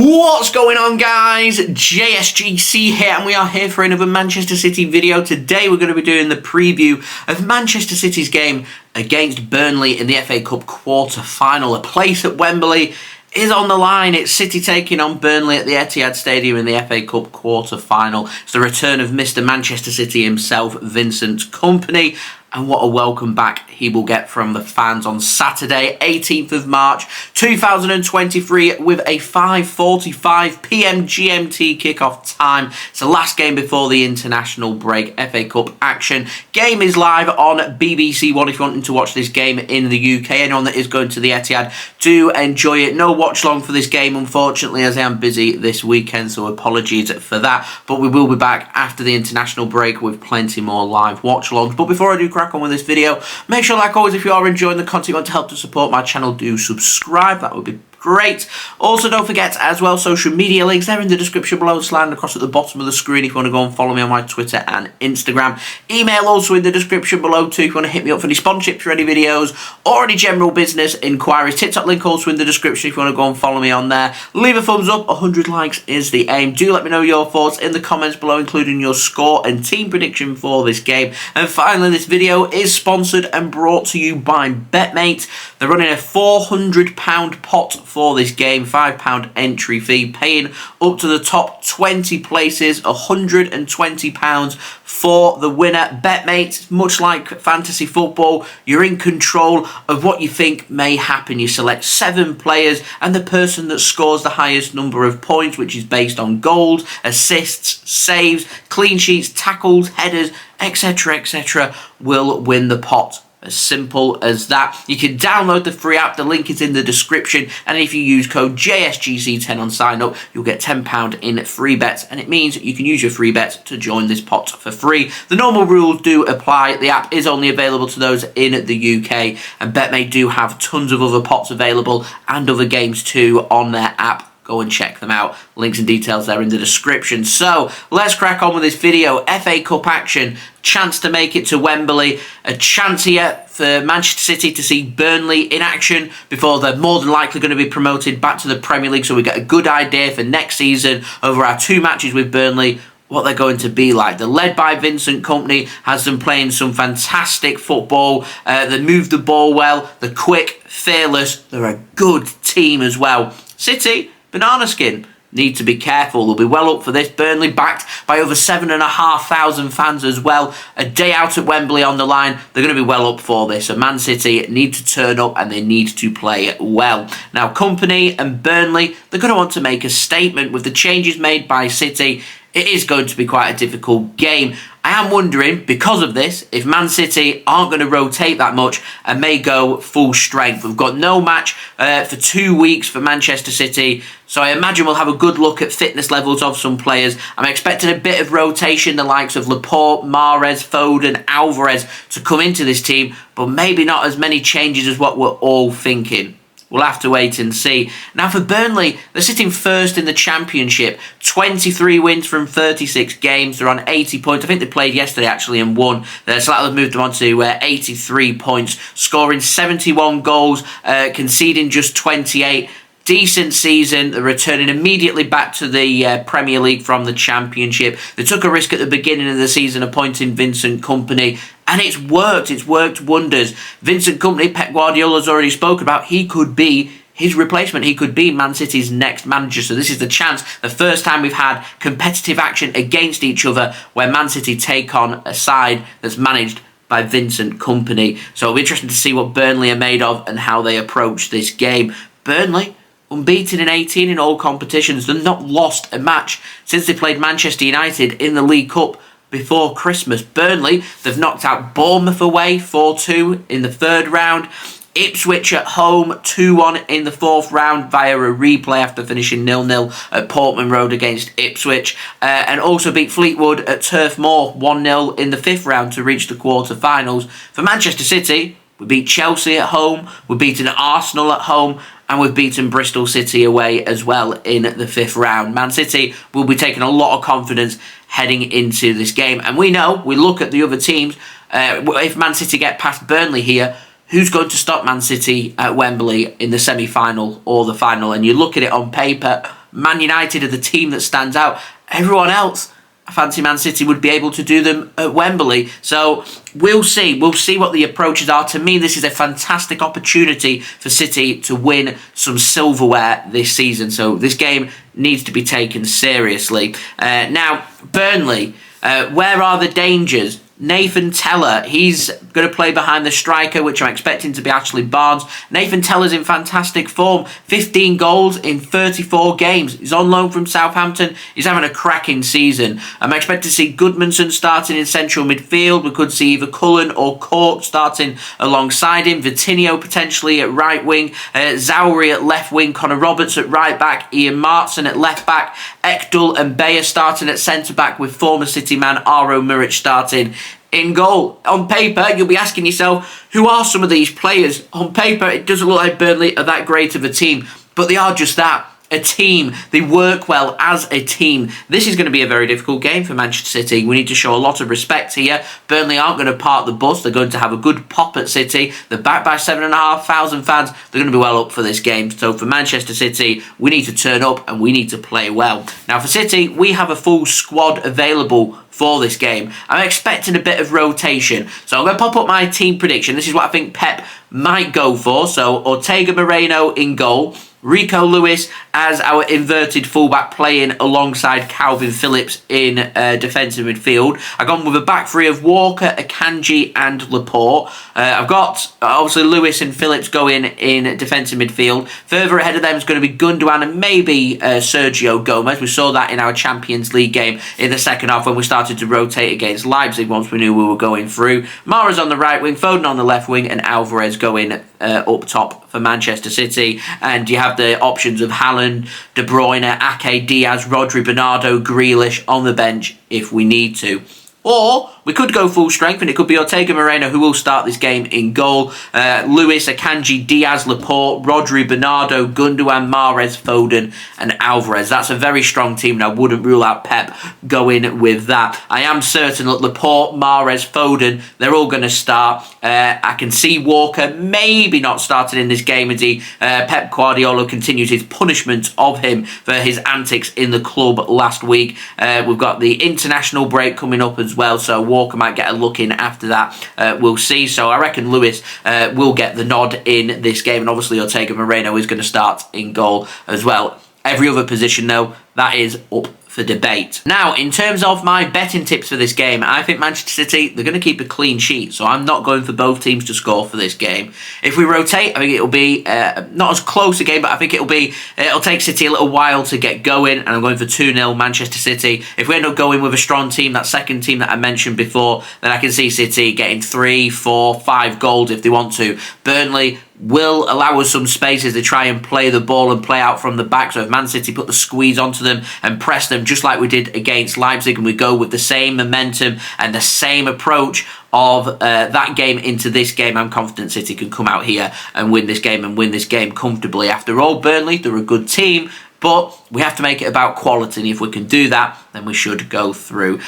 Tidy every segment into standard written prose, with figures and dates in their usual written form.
What's going on, guys? JSGC here, and we are here for another Manchester City video. Today we're going to be doing the preview of Manchester City's game against Burnley in the FA Cup quarter-final. A place at Wembley is on the line. It's City taking on Burnley at the Etihad Stadium in the FA Cup quarter-final. It's the return of Mr. Manchester City himself, Vincent Kompany. And what a welcome back he will get from the fans on Saturday, 18th of March, 2023, with a 5:45 PM GMT kickoff time. It's the last game before the international break, FA Cup action. Game is live on BBC One if you're wanting to watch this game in the UK. Anyone that is going to the Etihad, do enjoy it. No watch long for this game, unfortunately, as I am busy this weekend, so apologies for that. But we will be back after the international break with plenty more live watch longs. But before I do crack on with this video, make sure, like always, if you are enjoying the content you want to help to support my channel, do subscribe. That would be great. Also, don't forget as well, social media links, they're in the description below, sliding across at the bottom of the screen if you want to go and follow me on my Twitter and Instagram. Email also in the description below too if you want to hit me up for any sponsorships for any videos or any general business inquiries. TikTok link also in the description if you want to go and follow me on there. Leave a thumbs up, 100 likes is the aim. Do let me know your thoughts in the comments below, including your score and team prediction for this game. And finally, this video is sponsored and brought to you by BetMate. They're running a £400 pot for this game, £5 entry fee, paying up to the top 20 places, £120 for the winner. BetMate, much like fantasy football, you're in control of what you think may happen. You select 7 players, and the person that scores the highest number of points, which is based on goals, assists, saves, clean sheets, tackles, headers, etc., will win the pot. As simple as that. You can download the free app, the link is in the description, and if you use code JSGC10 on sign up, you'll get £10 in free bets, and it means you can use your free bets to join this pot for free. The normal rules do apply. The app is only available to those in the UK, and BetMate do have tons of other pots available and other games too on their app. Go and check them out. Links and details there in the description. So, let's crack on with this video. FA Cup action. Chance to make it to Wembley. A chance here for Manchester City to see Burnley in action before they're more than likely going to be promoted back to the Premier League. So we get a good idea for next season over our 2 matches with Burnley, what they're going to be like. They're led by Vincent Kompany, has them playing some fantastic football. They move the ball well. They're quick, fearless. They're a good team as well. City, banana skin, need to be careful. They'll be well up for this. Burnley backed by over 7,500 fans as well. A day out at Wembley on the line. They're going to be well up for this. So Man City need to turn up and they need to play well. Now, Kompany and Burnley, they're going to want to make a statement with the changes made by City. It is going to be quite a difficult game. I am wondering, because of this, if Man City aren't going to rotate that much and may go full strength. We've got no match for 2 weeks for Manchester City, so I imagine we'll have a good look at fitness levels of some players. I'm expecting a bit of rotation, the likes of Laporte, Mahrez, Foden, Alvarez to come into this team, but maybe not as many changes as what we're all thinking. We'll have to wait and see. Now for Burnley, they're sitting first in the Championship. 23 wins from 36 games. They're on 80 points. I think they played yesterday actually and won. So that'll have moved them on to 83 points. Scoring 71 goals, conceding just 28. Decent season. They're returning immediately back to the Premier League from the Championship. They took a risk at the beginning of the season appointing Vincent Kompany, and it's worked. It's worked wonders. Vincent Kompany, Pep Guardiola's already spoken about, he could be his replacement. He could be Man City's next manager. So this is the chance, the first time we've had competitive action against each other where Man City take on a side that's managed by Vincent Kompany. So it'll be interesting to see what Burnley are made of and how they approach this game. Burnley, unbeaten in 18 in all competitions. They've not lost a match since they played Manchester United in the League Cup before Christmas. Burnley, they've knocked out Bournemouth away 4-2 in the 3rd round. Ipswich at home 2-1 in the 4th round via a replay after finishing 0-0 at Portman Road against Ipswich. And also beat Fleetwood at Turf Moor 1-0 in the 5th round to reach the quarter-finals. For Manchester City, we beat Chelsea at home, we've beaten Arsenal at home, and we've beaten Bristol City away as well in the 5th round. Man City will be taking a lot of confidence heading into this game. And we know, we look at the other teams, if Man City get past Burnley here, who's going to stop Man City at Wembley in the semi-final or the final? And you look at it on paper, Man United are the team that stands out. Everyone else, I fancy Man City would be able to do them at Wembley. So we'll see. We'll see what the approaches are. To me, this is a fantastic opportunity for City to win some silverware this season. So this game needs to be taken seriously. Now, Burnley, where are the dangers? Nathan Tella, he's going to play behind the striker, which I'm expecting to be Ashley Barnes. Nathan Tella's in fantastic form. 15 goals in 34 games. He's on loan from Southampton. He's having a cracking season. I'm expecting to see Goodmanson starting in central midfield. We could see either Cullen or Cork starting alongside him. Vitinho potentially at right wing. Zauri at left wing. Connor Roberts at right back. Ian Martson at left back. Ekdal and Bayer starting at centre back, with former City man Aro Muric starting in goal. On paper, you'll be asking yourself, who are some of these players? On paper, it doesn't look like Burnley are that great of a team, but they are just that. A team. They work well as a team. This is going to be a very difficult game for Manchester City. We need to show a lot of respect here. Burnley aren't going to park the bus. They're going to have a good pop at City. They're backed by 7,500 fans. They're going to be well up for this game. So for Manchester City, we need to turn up and we need to play well. Now for City, we have a full squad available for this game. I'm expecting a bit of rotation. So I'm going to pop up my team prediction. This is what I think Pep might go for. So Ortega, Moreno in goal. Rico Lewis as our inverted fullback, playing alongside Kalvin Phillips in defensive midfield. I've gone with a back three of Walker, Akanji and Laporte. I've got obviously Lewis and Phillips going in defensive midfield. Further ahead of them is going to be Gundogan and maybe Sergio Gomez. We saw that in our Champions League game in the second half when we started to rotate against Leipzig once we knew we were going through. Mahrez on the right wing, Foden on the left wing and Alvarez going up top for Manchester City. And you have the options of Haaland, De Bruyne, Ake, Diaz, Rodri, Bernardo, Grealish on the bench if we need to. Or we could go full strength and it could be Ortega, Moreno who will start this game in goal. Lewis, Akanji, Diaz, Laporte, Rodri, Bernardo, Gundogan, Mahrez, Foden and Alvarez. That's a very strong team and I wouldn't rule out Pep going with that. I am certain that Laporte, Mahrez, Foden, they're all going to start. I can see Walker maybe not starting in this game as Pep Guardiola continues his punishment of him for his antics in the club last week. We've got the international break coming up as well, so Walker might get a look in after that. We'll see. So I reckon Lewis will get the nod in this game, and obviously Ortega Moreno is going to start in goal as well. Every other position, though, that is up for debate. Now, in terms of my betting tips for this game, I think Manchester City, they're going to keep a clean sheet, so I'm not going for both teams to score for this game. If we rotate, I think it'll be not as close a game, but I think it'll take City a little while to get going, and I'm going for 2-0 Manchester City. If we end up going with a strong team, that second team that I mentioned before, then I can see City getting 3, 4, 5 goals if they want to. Burnley will allow us some spaces to try and play the ball and play out from the back. So if Man City put the squeeze onto them and press them just like we did against Leipzig, and we go with the same momentum and the same approach of that game into this game, I'm confident City can come out here and win this game, and win this game comfortably. After all, Burnley, they're a good team, but we have to make it about quality, and if we can do that, then we should go through.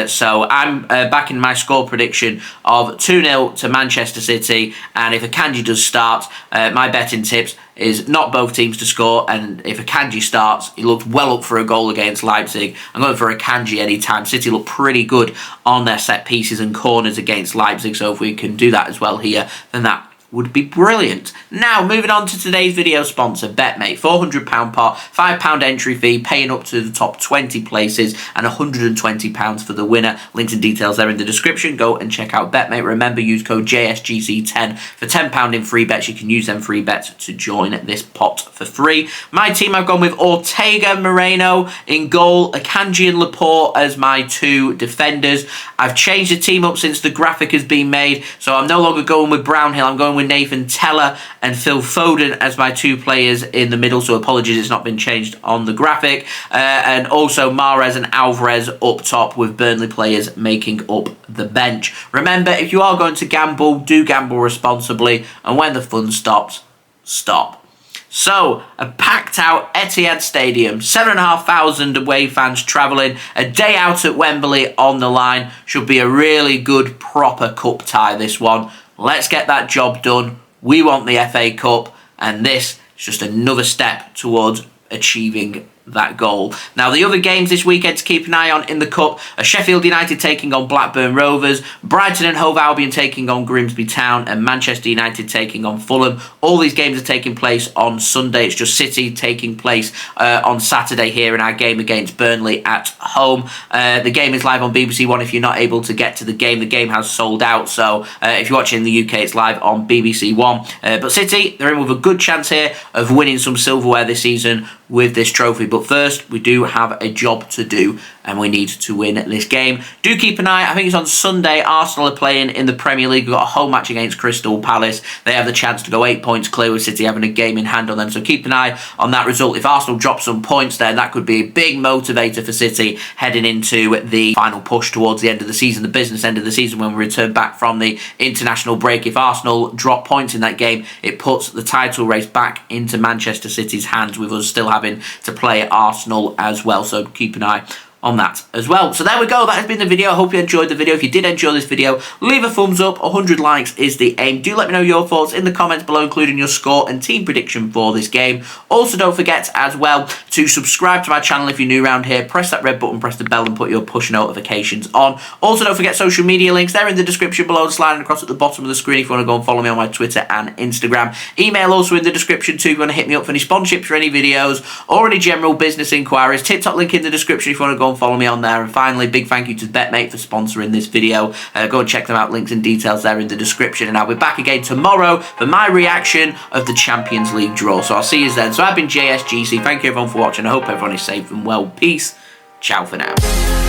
So I'm backing my score prediction of 2-0 to Manchester City, and if Akanji does start, my betting tips is not both teams to score, and if Akanji starts, he looked well up for a goal against Leipzig. I'm going for Akanji anytime. City look pretty good on their set pieces and corners against Leipzig, so if we can do that as well here, then that would be brilliant. Now, moving on to today's video sponsor, BetMate. £400 pot, £5 entry fee, paying up to the top 20 places, and £120 for the winner. Links and details there in the description. Go and check out BetMate. Remember, use code JSGC10 for £10 in free bets. You can use them free bets to join this pot for free. My team, I've gone with Ortega, Moreno in goal, Akanji and Laporte as my two defenders. I've changed the team up since the graphic has been made, so I'm no longer going with Brownhill. I'm going with Nathan Tella and Phil Foden as my two players in the middle, so apologies it's not been changed on the graphic. And also Mahrez and Alvarez up top, with Burnley players making up the bench. Remember, if you are going to gamble, do gamble responsibly, and when the fun stops, stop. So, a packed out Etihad Stadium, 7,500 away fans travelling, a day out at Wembley on the line. Should be a really good, proper cup tie, this one. Let's get that job done. We want the FA Cup, and this is just another step towards achieving that goal. Now, the other games this weekend to keep an eye on in the Cup are Sheffield United taking on Blackburn Rovers, Brighton and Hove Albion taking on Grimsby Town, and Manchester United taking on Fulham. All these games are taking place on Sunday. It's just City taking place on Saturday here in our game against Burnley at home. The game is live on BBC One if you're not able to get to the game. The game has sold out, so if you're watching in the UK, it's live on BBC One. But City, they're in with a good chance here of winning some silverware this season with this trophy. But first, we do have a job to do, and we need to win this game. Do keep an eye. I think it's on Sunday. Arsenal are playing in the Premier League. We've got a home match against Crystal Palace. They have the chance to go 8 points clear with City having a game in hand on them. So keep an eye on that result. If Arsenal drop some points, then that could be a big motivator for City heading into the final push towards the end of the season, the business end of the season when we return back from the international break. If Arsenal drop points in that game, it puts the title race back into Manchester City's hands, with us still having to play Arsenal as well. So keep an eye on that as well. So there we go. That has been the video. I hope you enjoyed the video. If you did enjoy this video, leave a thumbs up. 100 likes is the aim. Do let me know your thoughts in the comments below, including your score and team prediction for this game. Also, don't forget as well to subscribe to my channel if you're new around here. Press that red button, press the bell, and put your push notifications on. Also, don't forget social media links. They're in the description below, sliding across at the bottom of the screen if you want to go and follow me on my Twitter and Instagram. Email also in the description too if you want to hit me up for any sponsorships for any videos or any general business inquiries. TikTok link in the description if you want to go and follow me on there. And finally, big thank you to BetMate for sponsoring this video. Go and check them out. Links and details there in the description. And I'll be back again tomorrow for my reaction of the Champions League draw. So I'll see you then. So I've been JSGC. Thank you everyone for watching. I hope everyone is safe and well. Peace. Ciao for now.